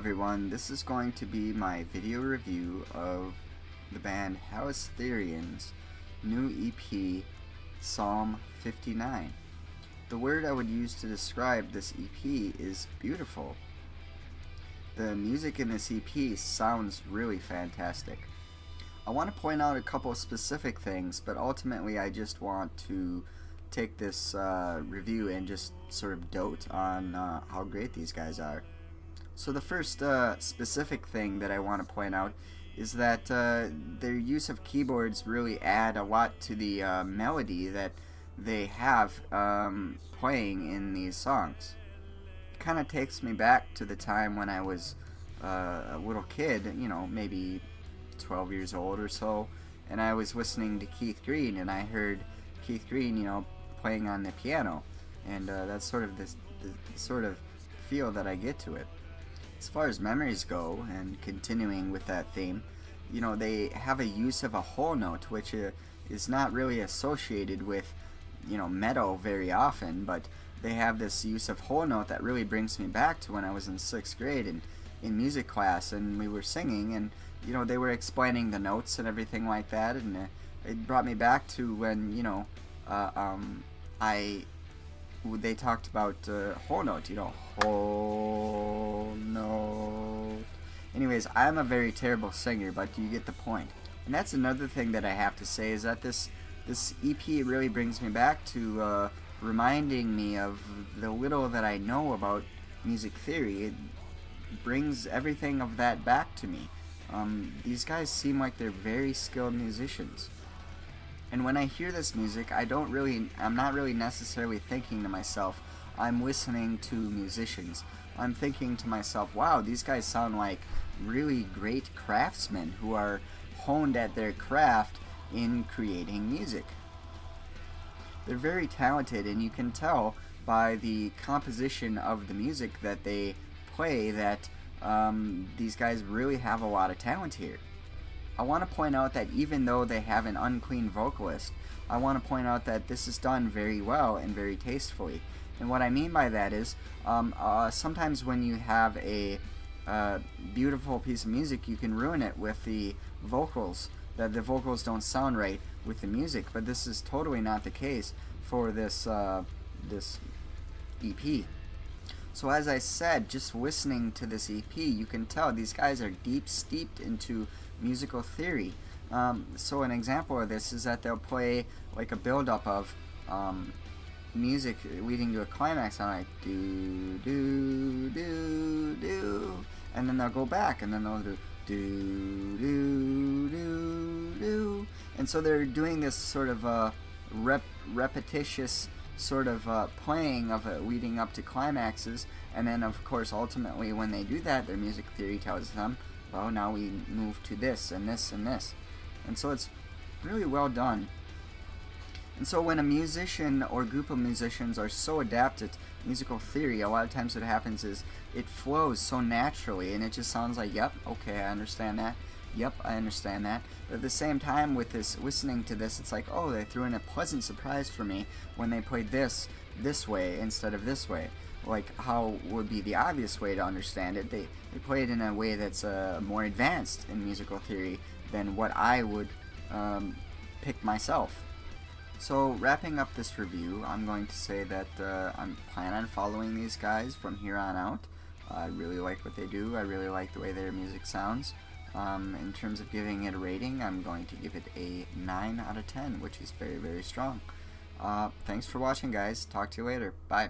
everyone, this is going to be my video review of the band Halistherions' new EP, Psalm 59. The word I would use to describe this EP is beautiful. The music in this EP sounds really fantastic. I want to point out a couple specific things, but ultimately I just want to take this review and just sort of dote on how great these guys are. So the first specific thing that I want to point out is that their use of keyboards really add a lot to the melody that they have playing in these songs. It kind of takes me back to the time when I was a little kid, you know, maybe 12 years old or so, and I was listening to Keith Green, and I heard Keith Green, you know, playing on the piano, and that's sort of the sort of feel that I get to it. As far as memories go, and continuing with that theme, you know, they have a use of a whole note, which is not really associated with, you know, metal very often, but they have this use of whole note that really brings me back to when I was in 6th grade and in music class, and we were singing, and you know, they were explaining the notes and everything like that, and it brought me back to when, you know, they talked about whole note, you know, whole note. Anyways, I'm a very terrible singer, but you get the point. And that's another thing that I have to say, is that this EP really brings me back to reminding me of the little that I know about music theory. It brings everything of that back to me. These guys seem like they're very skilled musicians. And when I hear this music, I'm not really necessarily thinking to myself, I'm listening to musicians. I'm thinking to myself, wow, these guys sound like really great craftsmen who are honed at their craft in creating music. They're very talented, and you can tell by the composition of the music that they play that these guys really have a lot of talent here. I want to point out that even though they have an unclean vocalist, I want to point out that this is done very well and very tastefully. And what I mean by that is, sometimes when you have a beautiful piece of music, you can ruin it with the vocals, that the vocals don't sound right with the music. But this is totally not the case for this EP. So as I said, just listening to this EP, you can tell these guys are deep steeped into musical theory. So an example of this is that they'll play like a build-up of music leading to a climax, on like do do do do, and then they'll go back, and then they'll do do do do do, and so they're doing this sort of repetitious sort of playing of it leading up to climaxes, and then of course ultimately when they do that, their music theory tells them, well, now we move to this and this and this, and so it's really well done. And so when a musician or group of musicians are so adapted to musical theory, a lot of times what happens is it flows so naturally, and it just sounds like, yep, okay, I understand that. Yep, I understand that. But at the same time, with this, listening to this, it's like, oh, they threw in a pleasant surprise for me when they played this way instead of this way. Like how would be the obvious way to understand it. They play it in a way that's more advanced in musical theory than what I would pick myself. So wrapping up this review, I'm going to say that I'm planning on following these guys from here on out. I really like what they do. I really like the way their music sounds. In terms of giving it a rating, I'm going to give it a 9 out of 10, which is very, very strong. Thanks for watching, guys. Talk to you later. Bye.